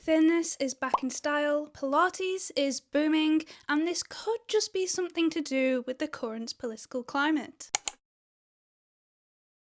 thinness is back in style, Pilates is booming, and this could just be something to do with the current political climate.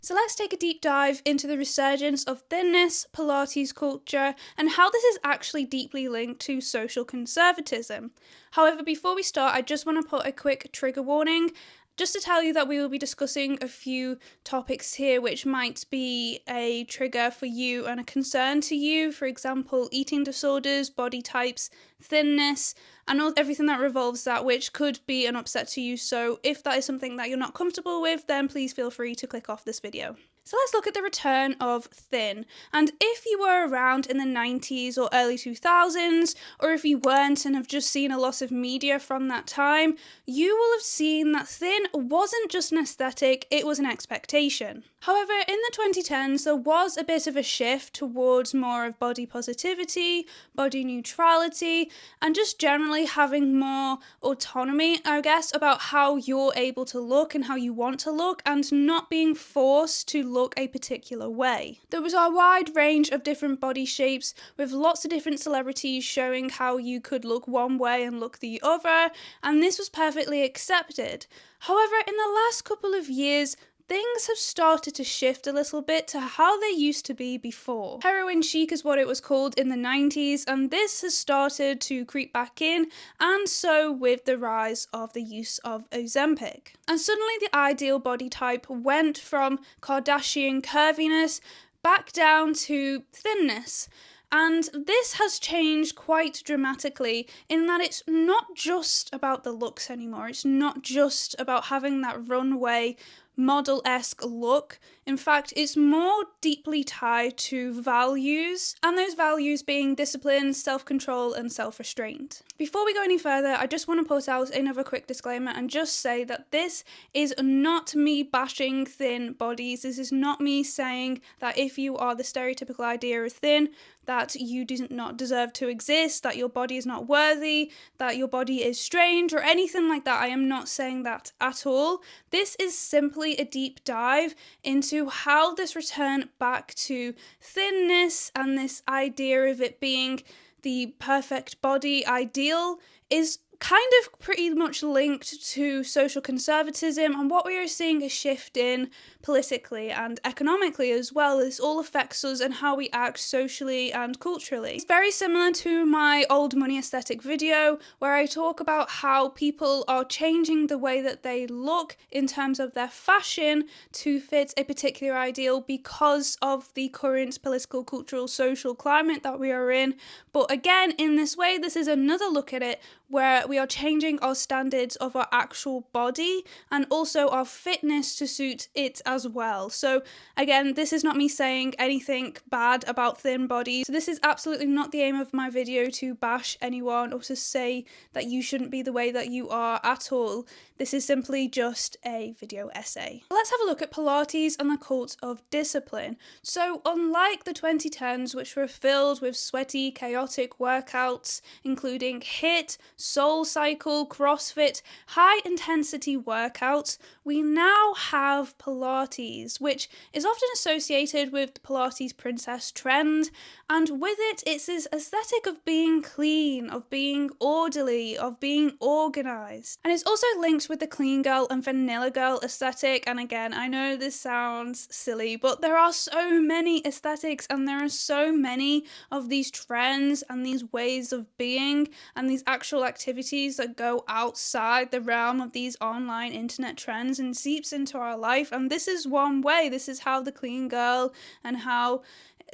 So let's take a deep dive into the resurgence of thinness, Pilates culture, and how this is actually deeply linked to social conservatism. However, before we start, I just want to put a quick trigger warning. Just to tell you that we will be discussing a few topics here which might be a trigger for you and a concern to you. For example, eating disorders, body types, thinness, and everything that revolves that, which could be an upset to you. So if that is something that you're not comfortable with, then please feel free to click off this video. So let's look at the return of thin. And if you were around in the 90s or early 2000s, or if you weren't and have just seen a lot of media from that time, you will have seen that thin wasn't just an aesthetic, it was an expectation. However, in the 2010s, there was a bit of a shift towards more of body positivity, body neutrality, and just generally having more autonomy, I guess, about how you're able to look and how you want to look, and not being forced to look a particular way. There was a wide range of different body shapes with lots of different celebrities showing how you could look one way and look the other, and this was perfectly accepted. However, in the last couple of years, things have started to shift a little bit to how they used to be before. Heroin chic is what it was called in the 90s, and this has started to creep back in, and so with the rise of the use of Ozempic. And suddenly the ideal body type went from Kardashian curviness back down to thinness. And this has changed quite dramatically in that it's not just about the looks anymore. It's not just about having that runway model-esque look. In fact, it's more deeply tied to values, and those values being discipline, self-control, and self-restraint. Before we go any further, I just want to put out another quick disclaimer and just say that this is not me bashing thin bodies. This is not me saying that if you are the stereotypical idea of thin, that you do not deserve to exist, that your body is not worthy, that your body is strange, or anything like that. I am not saying that at all. This is simply a deep dive into how this return back to thinness and this idea of it being the perfect body ideal is kind of pretty much linked to social conservatism, and what we are seeing a shift in politically and economically as well. This all affects us and how we act socially and culturally. It's very similar to my old money aesthetic video where I talk about how people are changing the way that they look in terms of their fashion to fit a particular ideal because of the current political, cultural, social climate that we are in. But again, in this way, this is another look at it where we are changing our standards of our actual body and also our fitness to suit it as well. So again, this is not me saying anything bad about thin bodies. So this is absolutely not the aim of my video to bash anyone or to say that you shouldn't be the way that you are at all. This is simply just a video essay. Let's have a look at Pilates and the cult of discipline. So unlike the 2010s, which were filled with sweaty, chaotic workouts, including HIIT, Soul Cycle, CrossFit, high intensity workouts, we now have Pilates, which is often associated with the Pilates princess trend, and with it, it's this aesthetic of being clean, of being orderly, of being organized. And it's also linked with the clean girl and vanilla girl aesthetic, and again, I know this sounds silly, but there are so many aesthetics and there are so many of these trends and these ways of being and these actual activities that go outside the realm of these online internet trends and seeps into our life, and this is one way. This is how the clean girl and how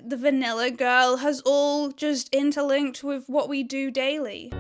the vanilla girl has all just interlinked with what we do daily.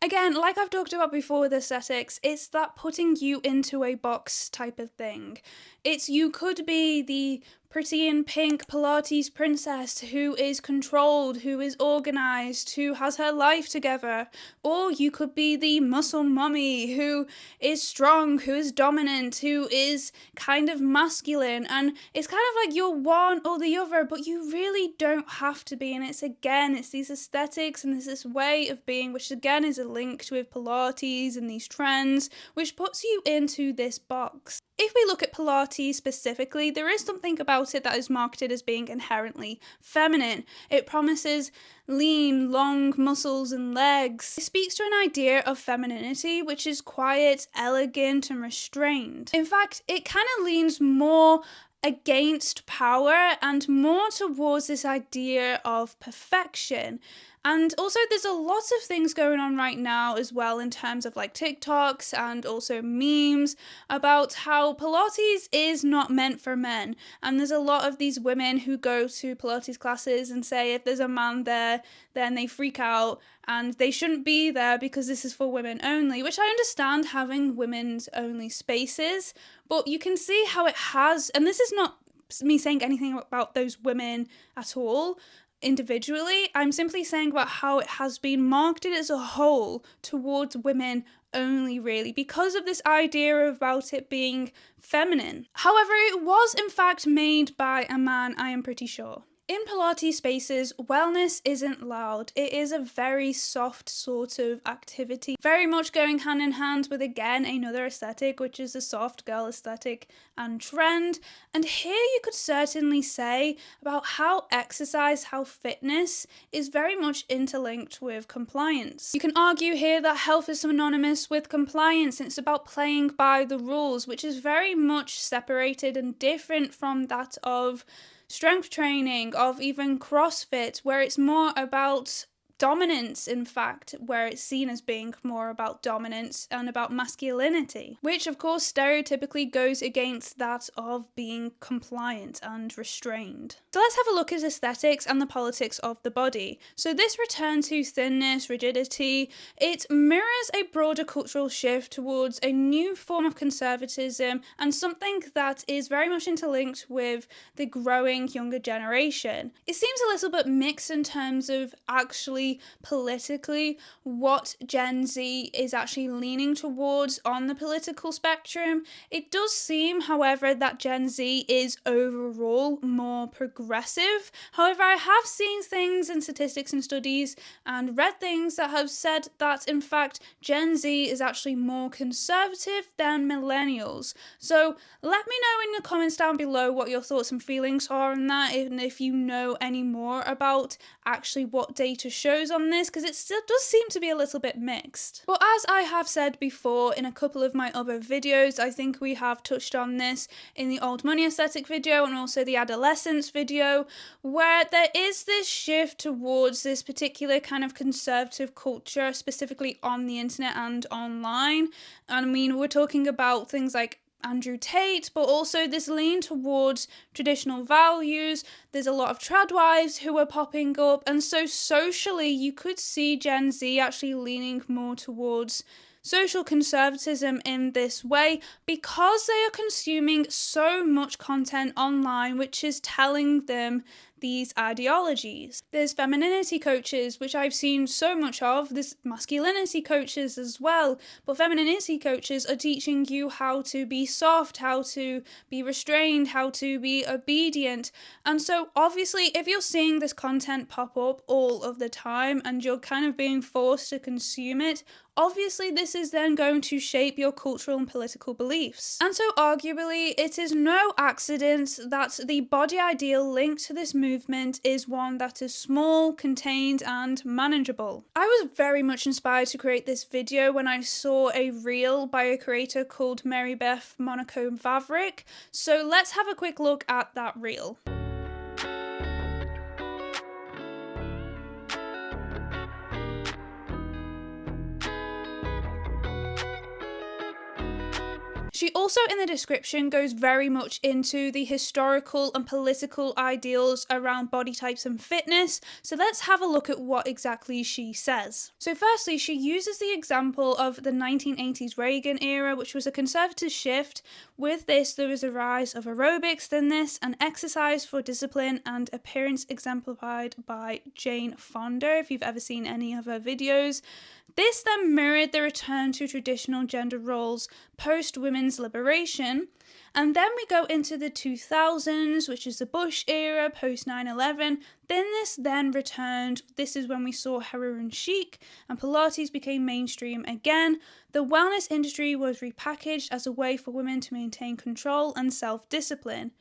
Again, like I've talked about before with aesthetics, it's that putting you into a box type of thing. It's you could be the pretty in pink Pilates princess who is controlled, who is organized, who has her life together. Or you could be the muscle mummy who is strong, who is dominant, who is kind of masculine. And it's kind of like you're one or the other, but you really don't have to be. And it's these aesthetics and there's this way of being, which again is linked with Pilates and these trends, which puts you into this box. if we look at Pilates specifically, there is something about it that is marketed as being inherently feminine. It promises lean, long muscles and legs. It speaks to an idea of femininity which is quiet, elegant and restrained. In fact, it kind of leans more against power and more towards this idea of perfection. And also there's a lot of things going on right now as well in terms of like TikToks and also memes about how Pilates is not meant for men. And there's a lot of these women who go to Pilates classes and say if there's a man there, then they freak out and they shouldn't be there because this is for women only, which I understand having women's only spaces, but you can see how it has, and this is not me saying anything about those women at all individually, I'm simply saying about how it has been marketed as a whole towards women only, really, because of this idea about it being feminine. However, it was in fact made by a man, I am pretty sure. In Pilates spaces, wellness isn't loud. It is a very soft sort of activity, very much going hand in hand with, again, another aesthetic, which is the soft girl aesthetic and trend. And here you could certainly say about how exercise, how fitness is very much interlinked with compliance. You can argue here that health is synonymous with compliance, and it's about playing by the rules, which is very much separated and different from that of strength training, of even CrossFit, where it's more about dominance, in fact, where it's seen as being more about dominance and about masculinity, which of course stereotypically goes against that of being compliant and restrained. So let's have a look at aesthetics and the politics of the body. So this return to thinness, rigidity, it mirrors a broader cultural shift towards a new form of conservatism and something that is very much interlinked with the growing younger generation. It seems a little bit mixed in terms of actually politically what Gen Z is actually leaning towards on the political spectrum. It does seem, however, that Gen Z is overall more progressive. However, I have seen things in statistics and studies and read things that have said that in fact Gen Z is actually more conservative than millennials. So let me know in the comments down below what your thoughts and feelings are on that, and if you know any more about actually what data shows on this, because it still does seem to be a little bit mixed. But as I have said before in a couple of my other videos, I think we have touched on this in the old money aesthetic video and also the adolescence video, where there is this shift towards this particular kind of conservative culture, specifically on the internet and online. And I mean, we're talking about things like Andrew Tate, but also this lean towards traditional values. There's a lot of trad wives who are popping up, and so socially you could see Gen Z actually leaning more towards social conservatism in this way because they are consuming so much content online which is telling them these ideologies. There's femininity coaches, which I've seen so much of. There's masculinity coaches as well, but femininity coaches are teaching you how to be soft, how to be restrained, how to be obedient. And so obviously if you're seeing this content pop up all of the time and you're kind of being forced to consume it, obviously this is then going to shape your cultural and political beliefs. And so arguably it is no accident that the body ideal linked to this movement is one that is small, contained and manageable. I was very much inspired to create this video when I saw a reel by a creator called Mary Beth Monaco Vavrick, so let's have a quick look at that reel. She also in the description goes very much into the historical and political ideals around body types and fitness, so let's have a look at what exactly she says. So firstly, she uses the example of the 1980s Reagan era, which was a conservative shift. With this, there was a rise of aerobics, thinness, and exercise for discipline and appearance exemplified by Jane Fonda, if you've ever seen any of her videos. This then mirrored the return to traditional gender roles post women's women's liberation. And then we go into the 2000s, which is the Bush era, post 9/11. Thinness then returned. This is when we saw heroin chic and Pilates became mainstream again. The wellness industry was repackaged as a way for women to maintain control and self-discipline.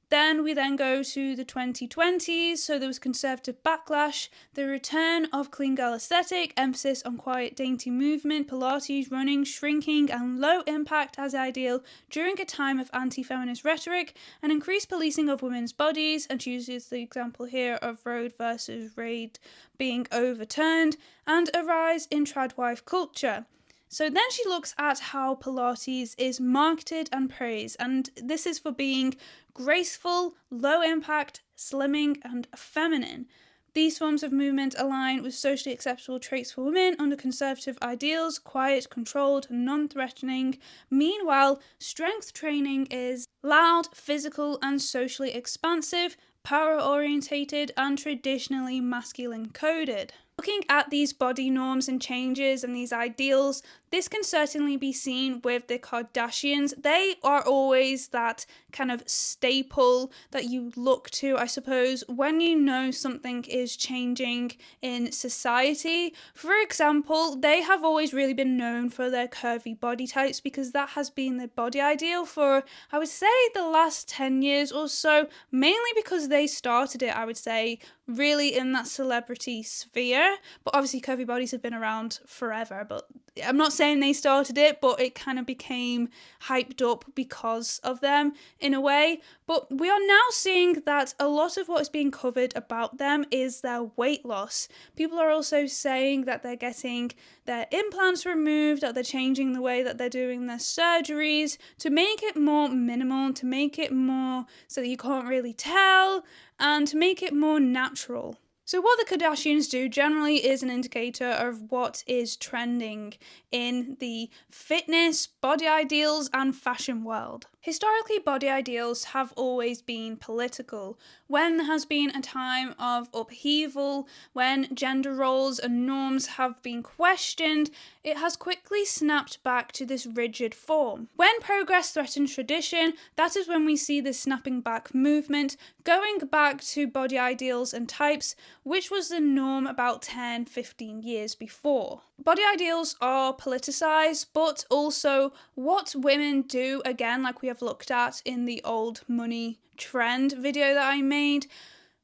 Then we go to the 2020s, so there was conservative backlash, the return of clean girl aesthetic, emphasis on quiet, dainty movement, Pilates, running, shrinking, and low impact as ideal during a time of anti-feminist rhetoric, and increased policing of women's bodies, and she uses the example here of Roe versus Wade being overturned, and a rise in tradwife culture. So then she looks at how Pilates is marketed and praised, and this is for being graceful, low impact, slimming, and feminine. These forms of movement align with socially acceptable traits for women under conservative ideals, quiet, controlled, non-threatening. Meanwhile, strength training is loud, physical, and socially expansive, power-orientated, and traditionally masculine coded. Looking at these body norms and changes and these ideals, this can certainly be seen with the Kardashians. They are always that kind of staple that you look to, I suppose, when you know something is changing in society. For example, they have always really been known for their curvy body types because that has been the body ideal for, I would say, the last 10 years or so, mainly because they started it, I would say, really in that celebrity sphere. But obviously curvy bodies have been around forever, but I'm not saying they started it, but it kind of became hyped up because of them in a way. But we are now seeing that a lot of what is being covered about them is their weight loss. People are also saying that they're getting their implants removed, that they're changing the way that they're doing their surgeries to make it more minimal, to make it more so that you can't really tell, and to make it more natural. So what the Kardashians do generally is an indicator of what is trending in the fitness, body ideals, and fashion world. Historically, body ideals have always been political. When there has been a time of upheaval, when gender roles and norms have been questioned, it has quickly snapped back to this rigid form. When progress threatens tradition, that is when we see this snapping back movement, going back to body ideals and types, which was the norm about 10, 15 years before. Body ideals are politicized, but also what women do, again, like we have looked at in the old money trend video that I made.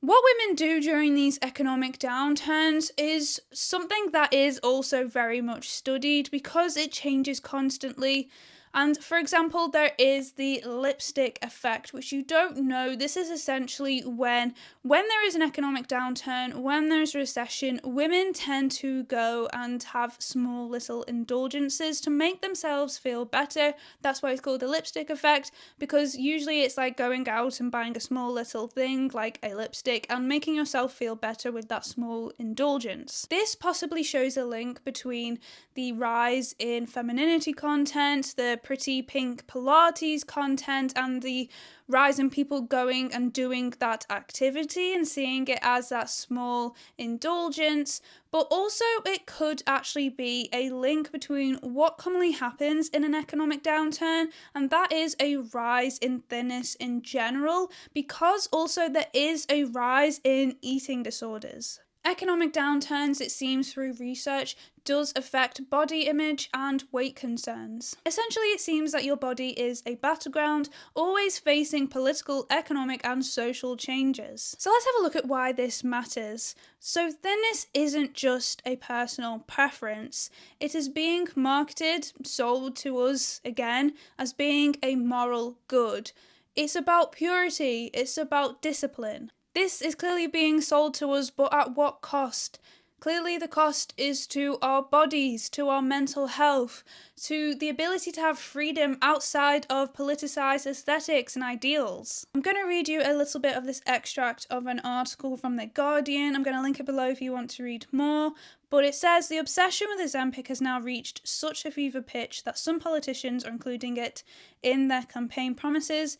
What women do during these economic downturns is something that is also very much studied because it changes constantly. And for example, there is the lipstick effect, which you don't know. This is essentially when there is an economic downturn, when there's a recession, women tend to go and have small little indulgences to make themselves feel better. That's why it's called the lipstick effect, because usually it's like going out and buying a small little thing like a lipstick and making yourself feel better with that small indulgence. This possibly shows a link between the rise in femininity content, the pretty pink Pilates content, and the rise in people going and doing that activity and seeing it as that small indulgence. But also it could actually be a link between what commonly happens in an economic downturn, and that is a rise in thinness in general, because also there is a rise in eating disorders. Economic downturns, it seems through research, does affect body image and weight concerns. Essentially, it seems that your body is a battleground, always facing political, economic, and social changes. So let's have a look at why this matters. So thinness isn't just a personal preference. It is being marketed, sold to us, again, as being a moral good. It's about purity, it's about discipline. This is clearly being sold to us, but at what cost? Clearly the cost is to our bodies, to our mental health, to the ability to have freedom outside of politicised aesthetics and ideals. I'm going to read you a little bit of this extract of an article from The Guardian. I'm going to link it below if you want to read more. But it says, the obsession with Ozempic has now reached such a fever pitch that some politicians are including it in their campaign promises.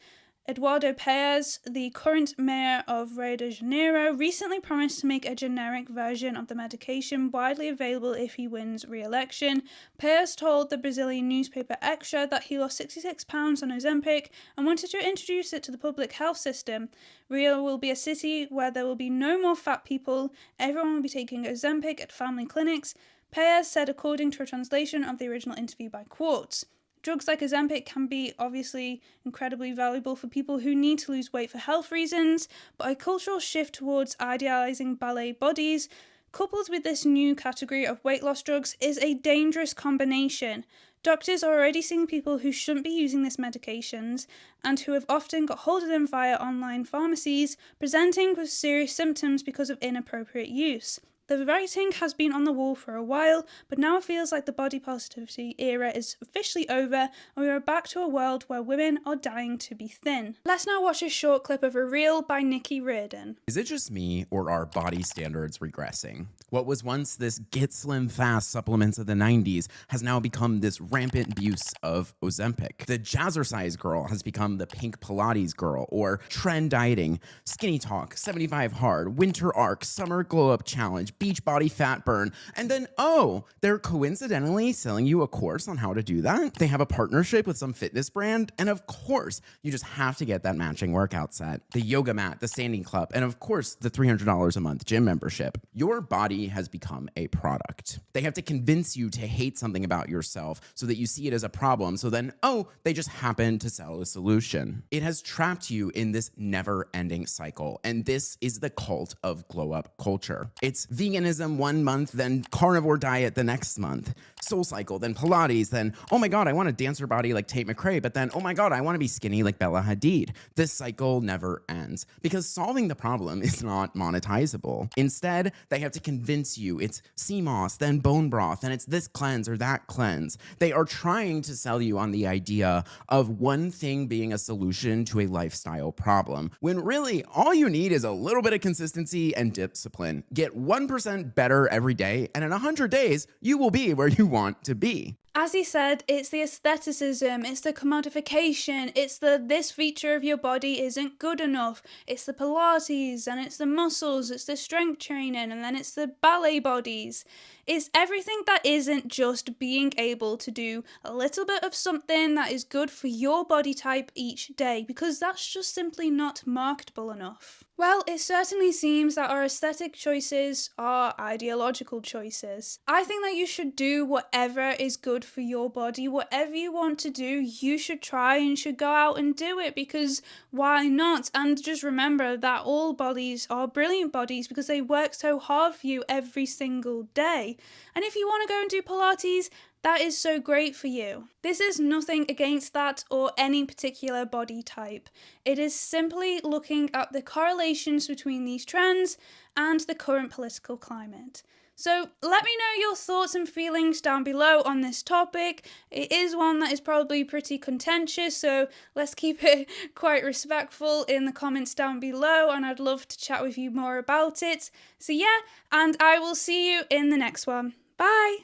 Eduardo Paes, the current mayor of Rio de Janeiro, recently promised to make a generic version of the medication widely available if he wins re-election. Paes told the Brazilian newspaper Extra that he lost 66 pounds on Ozempic and wanted to introduce it to the public health system. Rio will be a city where there will be no more fat people. Everyone will be taking Ozempic at family clinics. Paes said, according to a translation of the original interview by Quartz. Drugs like Ozempic can be obviously incredibly valuable for people who need to lose weight for health reasons, but a cultural shift towards idealizing ballet bodies, coupled with this new category of weight loss drugs, is a dangerous combination. Doctors are already seeing people who shouldn't be using these medications and who have often got hold of them via online pharmacies, presenting with serious symptoms because of inappropriate use. The writing has been on the wall for a while, but now it feels like the body positivity era is officially over and we are back to a world where women are dying to be thin. Let's now watch a short clip of a reel by Nikki Reardon. Is it just me, or are body standards regressing? What was once this get slim fast supplements of the 90s has now become this rampant abuse of Ozempic. The jazzercise girl has become the pink Pilates girl, or trend dieting, skinny talk, 75 hard, winter arc, summer glow up challenge, beach body fat burn, and then, oh, they're coincidentally selling you a course on how to do that. They have a partnership with some fitness brand, and of course, you just have to get that matching workout set, the yoga mat, the standing club, and of course, the $300 a month gym membership. Your body has become a product. They have to convince you to hate something about yourself so that you see it as a problem, so then, oh, they just happen to sell a solution. It has trapped you in this never-ending cycle, and this is the cult of glow-up culture. It's veganism one month, then carnivore diet the next month, Soul Cycle, then Pilates, then, oh my God, I want a dancer body like Tate McRae, but then, oh my God, I want to be skinny like Bella Hadid. This cycle never ends because solving the problem is not monetizable. Instead, they have to convince you it's sea moss, then bone broth, and it's this cleanse or that cleanse. They are trying to sell you on the idea of one thing being a solution to a lifestyle problem, when really all you need is a little bit of consistency and discipline. Get 1% better every day, and in 100 days, you will be where you want to be. As he said, it's the aestheticism, it's the commodification, it's the this feature of your body isn't good enough, it's the Pilates, and it's the muscles, it's the strength training, and then it's the ballet bodies. It's everything that isn't just being able to do a little bit of something that is good for your body type each day, because that's just simply not marketable enough. Well, it certainly seems that our aesthetic choices are ideological choices. I think that you should do whatever is good for your body. Whatever you want to do, you should try and should go out and do it, because why not? And just remember that all bodies are brilliant bodies because they work so hard for you every single day. And if you want to go and do Pilates, that is so great for you. This is nothing against that or any particular body type. It is simply looking at the correlations between these trends and the current political climate. So let me know your thoughts and feelings down below on this topic. It is one that is probably pretty contentious, so let's keep it quite respectful in the comments down below, and I'd love to chat with you more about it. So yeah, and I will see you in the next one. Bye!